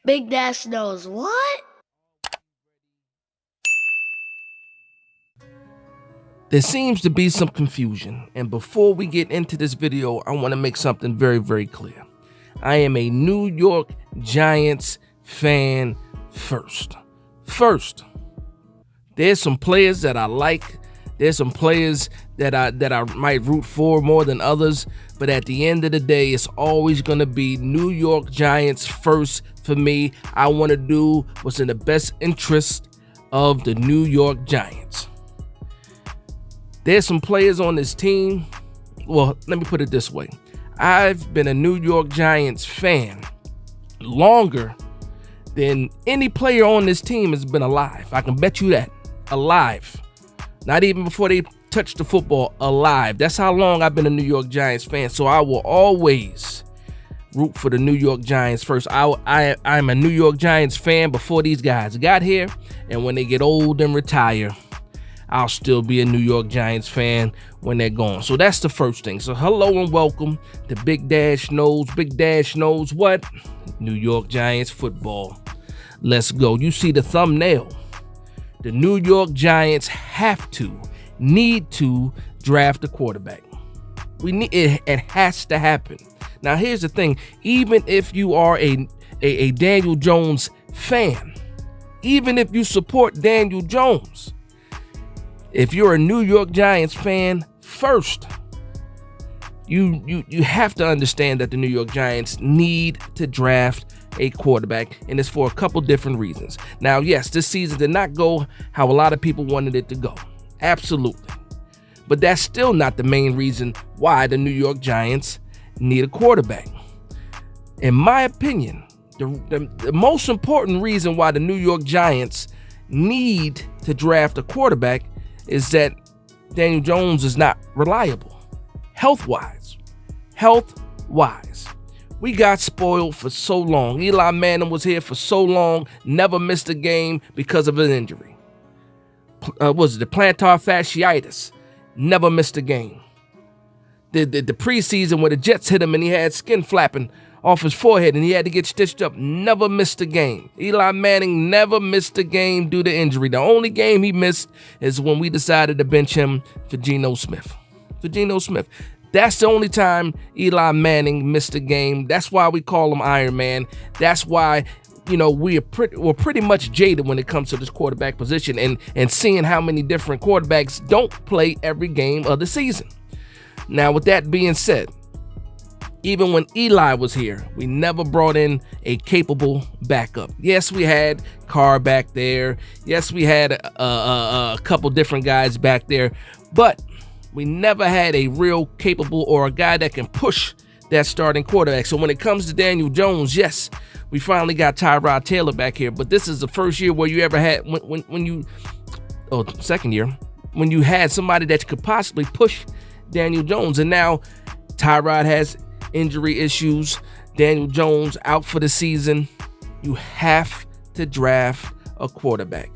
Big Dash knows what? There seems to be some confusion, and before we get into this video, I want to make something very, very clear. I am a New York Giants fan first. There's some players that I like. There's some players that I might root for more than others, but at the end of the day, it's always going to be New York Giants first for me. I want to do what's in the best interest of the New York Giants. There's some players on this team. Well, let me put it this way. I've been a New York Giants fan longer than any player on this team has been alive. I can bet you that. Alive. Not even before they touched the football. Alive. That's how long I've been a New York Giants fan. So I will always root for the New York Giants first. I'm a New York Giants fan before these guys got here. And when they get old and retire, I'll still be a New York Giants fan when they're gone. So that's the first thing. So hello and welcome to Big Dash Knows. Big Dash knows what? New York Giants football. Let's go. You see the thumbnail. The New York Giants need to draft a quarterback. We need it. It has to happen. Now here's the thing. Even if you are a Daniel Jones fan, even if you support Daniel Jones, if you're a New York Giants fan first, you have to understand that the New York Giants need to draft a quarterback, and it's for a couple different reasons. Now, yes, this season did not go how a lot of people wanted it to go. Absolutely. But that's still not the main reason why the New York Giants need a quarterback. In my opinion, the most important reason why the New York Giants need to draft a quarterback is that Daniel Jones is not reliable. Health-wise. We got spoiled for so long. Eli Manning was here for so long, never missed a game because of an injury. Was it the plantar fasciitis? Never missed a game. The preseason where the Jets hit him and he had skin flapping off his forehead and he had to get stitched up, never missed a game. Eli Manning never missed a game due to injury. The only game he missed is when we decided to bench him for Geno Smith. That's the only time Eli Manning missed a game. That's why we call him Iron Man. That's why, we're pretty much jaded when it comes to this quarterback position and seeing how many different quarterbacks don't play every game of the season. Now, with that being said, even when Eli was here, we never brought in a capable backup. Yes, we had Carr back there. Yes, we had a couple different guys back there, but we never had a real capable or a guy that can push that starting quarterback. So when it comes to Daniel Jones, yes, we finally got Tyrod Taylor back here, but this is the first year where you ever had second year when you had somebody that could possibly push Daniel Jones, and now Tyrod has injury issues. Daniel Jones out for the season. You have to draft a quarterback.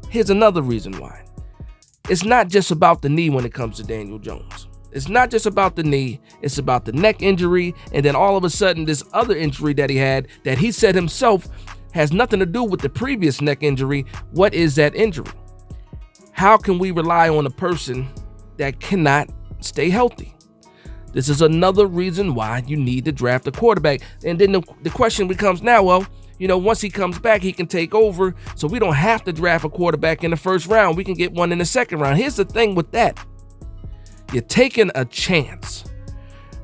Here's another reason why. It's not just about the knee when it comes to Daniel Jones. It's not just about the knee. It's about the neck injury, and then all of a sudden this other injury that he had that he said himself has nothing to do with the previous neck injury. What is that injury? How can we rely on a person that cannot stay healthy? This is another reason why you need to draft a quarterback. And then the question becomes now, once he comes back, he can take over. So we don't have to draft a quarterback in the first round. We can get one in the second round. Here's the thing with that. You're taking a chance.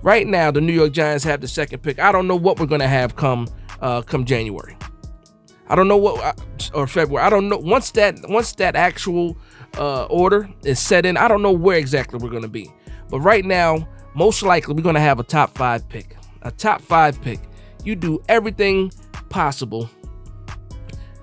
Right now, the New York Giants have the second pick. I don't know what we're going to have come January. I don't know or February. I don't know. Once that actual order is set in, I don't know where exactly we're going to be. But right now, most likely, we're going to have a top 5 pick. A top 5 pick. You do everything possible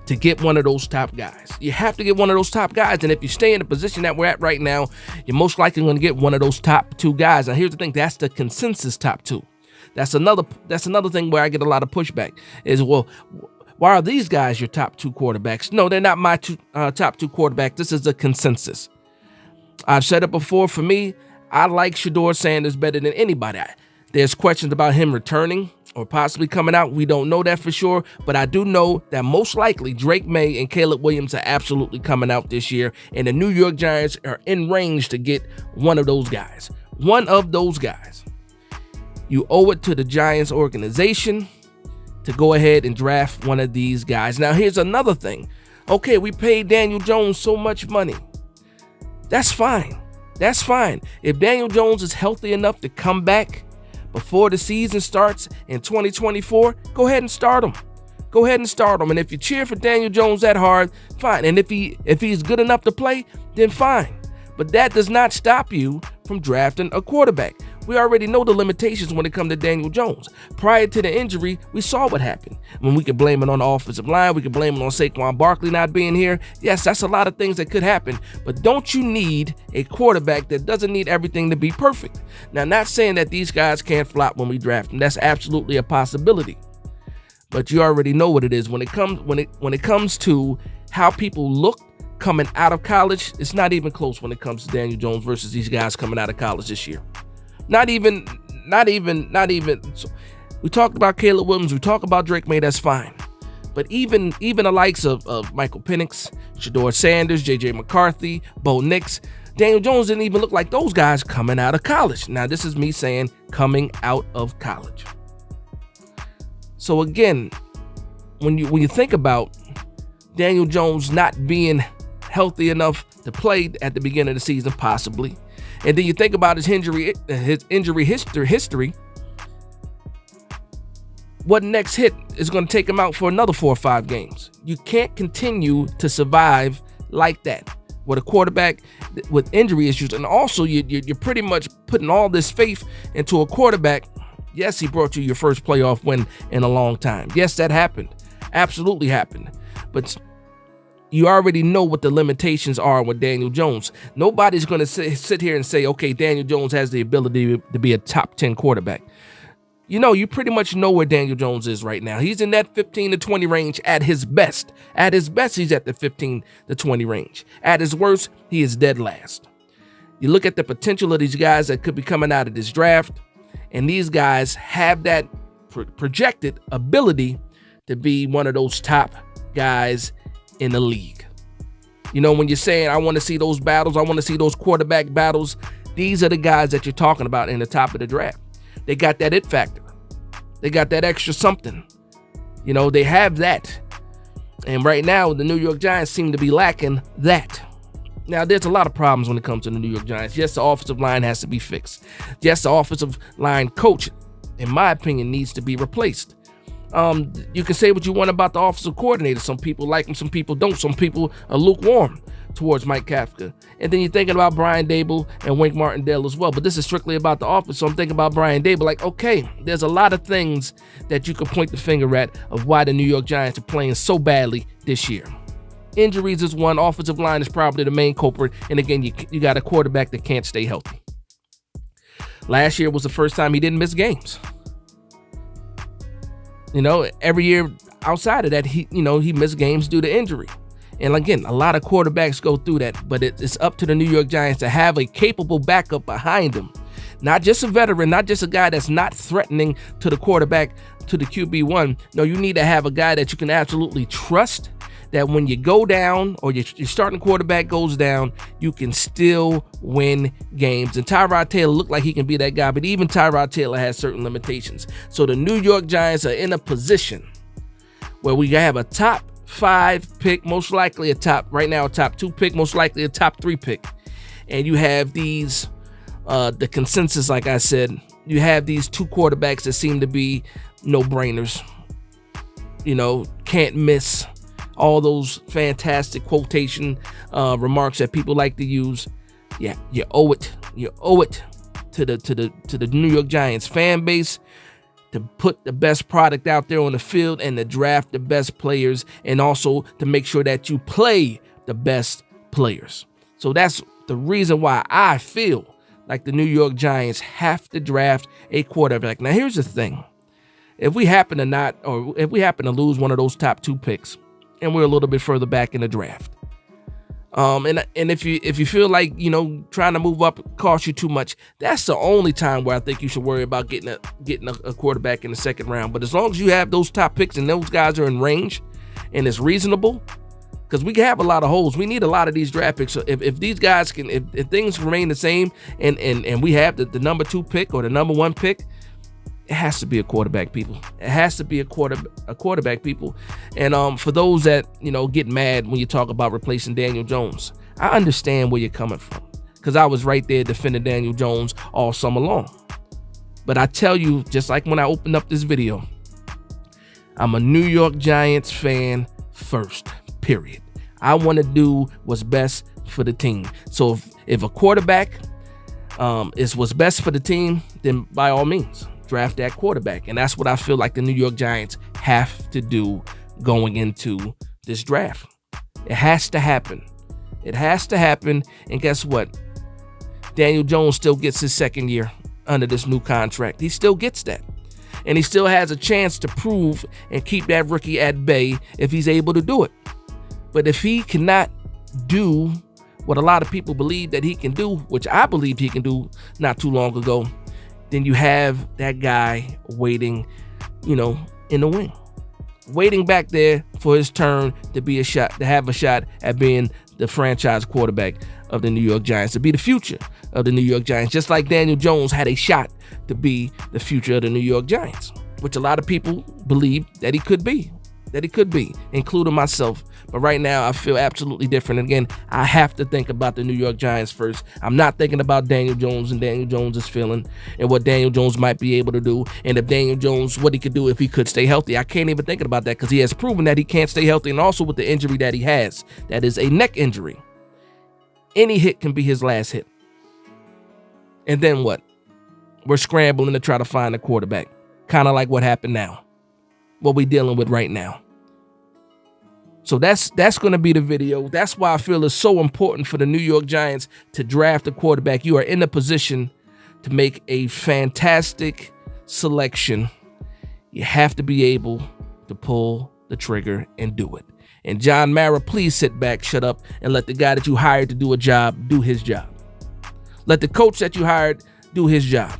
to get one of those top guys. You have to get one of those top guys. And if you stay in the position that we're at right now, you're most likely going to get one of those top 2 guys. Now, here's the thing. That's the consensus top 2. That's another thing where I get a lot of pushback is, well, why are these guys your top 2 quarterbacks? No, they're not my top 2 quarterbacks. This is a consensus. I've said it before. For me, I like Shedeur Sanders better than anybody. There's questions about him returning or possibly coming out. We don't know that for sure, but I do know that most likely Drake May and Caleb Williams are absolutely coming out this year, and the New York Giants are in range to get one of those guys. One of those guys. You owe it to the Giants organization to go ahead and draft one of these guys. Now, here's another thing. Okay, we paid Daniel Jones so much money. That's fine. That's fine. If Daniel Jones is healthy enough to come back before the season starts in 2024, go ahead and start him. Go ahead and start him. And if you cheer for Daniel Jones that hard, fine. And if he's good enough to play, then fine. But that does not stop you from drafting a quarterback. We already know the limitations when it comes to Daniel Jones. Prior to the injury, we saw what happened. When we could blame it on the offensive line, we could blame it on Saquon Barkley not being here. Yes, that's a lot of things that could happen. But don't you need a quarterback that doesn't need everything to be perfect? Now, not saying that these guys can't flop when we draft them. That's absolutely a possibility. But you already know what it is. When it comes to how people look coming out of college, it's not even close when it comes to Daniel Jones versus these guys coming out of college this year. Not even. So we talked about Caleb Williams. We talked about Drake May. That's fine. But even the likes of Michael Penix, Shedeur Sanders, J.J. McCarthy, Bo Nix, Daniel Jones didn't even look like those guys coming out of college. Now, this is me saying coming out of college. So again, when you think about Daniel Jones not being healthy enough to play at the beginning of the season, possibly, and then you think about his injury history, what next hit is going to take him out for another 4 or 5 games? You can't continue to survive like that with a quarterback with injury issues. And also, you're pretty much putting all this faith into a quarterback. Yes, he brought you your first playoff win in a long time. Yes, that happened. Absolutely happened. But you already know what the limitations are with Daniel Jones. Nobody's going to sit here and say, okay, Daniel Jones has the ability to be a top 10 quarterback. You pretty much know where Daniel Jones is right now. He's in that 15 to 20 range at his best. At his best, he's at the 15 to 20 range. At his worst, he is dead last. You look at the potential of these guys that could be coming out of this draft, and these guys have that projected ability to be one of those top guys in the league. When you're saying, I want to see those battles, I want to see those quarterback battles, these are the guys that you're talking about in the top of the draft. They got that it factor. They got that extra something. They have that. And right now, the New York Giants seem to be lacking that. Now, there's a lot of problems when it comes to the New York Giants. Yes, the offensive line has to be fixed. Yes, the offensive line coach, in my opinion, needs to be replaced. You can say what you want about the offensive coordinator. Some people like him, some people don't. Some people are lukewarm towards Mike Kafka. And then you're thinking about Brian Daboll and Wink Martindale as well. But this is strictly about the offense. So I'm thinking about Brian Daboll like, okay, there's a lot of things that you could point the finger at of why the New York Giants are playing so badly this year. Injuries is one. Offensive line is probably the main culprit. And again, you got a quarterback that can't stay healthy. Last year was the first time he didn't miss games. Every year outside of that, he missed games due to injury. And again, a lot of quarterbacks go through that, but it's up to the New York Giants to have a capable backup behind them. Not just a veteran, not just a guy that's not threatening to the quarterback, to the QB1. No, you need to have a guy that you can absolutely trust, that when you go down or your starting quarterback goes down, you can still win games. And Tyrod Taylor looked like he can be that guy, but even Tyrod Taylor has certain limitations. So the New York Giants are in a position where we have a top 5 pick, most likely a top 2 pick, most likely a top 3 pick. And you have these, the consensus, like I said, you have these 2 quarterbacks that seem to be no-brainers. Can't miss. All those fantastic quotation remarks that people like to use. Yeah, you owe it. You owe it to the New York Giants fan base to put the best product out there on the field and to draft the best players, and also to make sure that you play the best players. So that's the reason why I feel like the New York Giants have to draft a quarterback. Now, here's the thing. If we happen to lose one of those top 2 picks, and we're a little bit further back in the draft, And if you feel like, you know, trying to move up costs you too much, that's the only time where I think you should worry about getting a quarterback in the second round. But as long as you have those top picks and those guys are in range and it's reasonable, because we have a lot of holes. We need a lot of these draft picks. So if these guys can, if things remain the same and we have the number 2 pick or the number 1 pick, it has to be a quarterback, people. It has to be a quarterback, people. And for those that, you know, get mad when you talk about replacing Daniel Jones, I understand where you're coming from, because I was right there defending Daniel Jones all summer long. But I tell you, just like when I opened up this video, I'm a New York Giants fan first, period. I want to do what's best for the team. So if a quarterback is what's best for the team, then by all means, draft that quarterback. And that's what I feel like the New York Giants have to do going into this draft. It has to happen. It has to happen. And guess what? Daniel Jones still gets his second year under this new contract. He still gets that. And he still has a chance to prove and keep that rookie at bay if he's able to do it. But if he cannot do what a lot of people believe that he can do, which I believed he can do not too long ago, then you have that guy waiting, you know, in the wing, waiting back there for his turn to be to have a shot at being the franchise quarterback of the New York Giants, to be the future of the New York Giants, just like Daniel Jones had a shot to be the future of the New York Giants, which a lot of people believe that he could be, including myself. But right now, I feel absolutely different. And again, I have to think about the New York Giants first. I'm not thinking about Daniel Jones and Daniel Jones' feeling and what Daniel Jones might be able to do. And if Daniel Jones, what he could do if he could stay healthy. I can't even think about that, because he has proven that he can't stay healthy. And also with the injury that he has, that is a neck injury. Any hit can be his last hit. And then what? We're scrambling to try to find a quarterback. Kind of like what happened now. What we're dealing with right now. So that's going to be the video. That's why I feel it's so important for the New York Giants to draft a quarterback. You are in a position to make a fantastic selection. You have to be able to pull the trigger and do it. And John Mara, please sit back, shut up, and let the guy that you hired to do a job do his job. Let the coach that you hired do his job.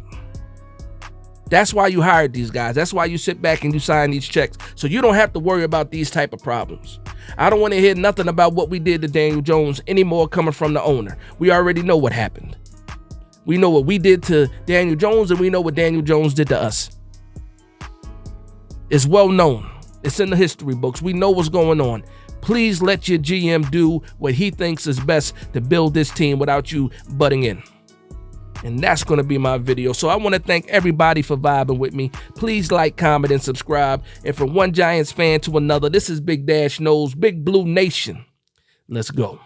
That's why you hired these guys. That's why you sit back and you sign these checks, so you don't have to worry about these type of problems. I don't want to hear nothing about what we did to Daniel Jones anymore coming from the owner. We already know what happened. We know what we did to Daniel Jones, and we know what Daniel Jones did to us. It's well known. It's in the history books. We know what's going on. Please let your GM do what he thinks is best to build this team without you butting in. And that's going to be my video. So I want to thank everybody for vibing with me. Please like, comment, and subscribe. And from one Giants fan to another, this is Big Dash Knows, Big Blue Nation. Let's go.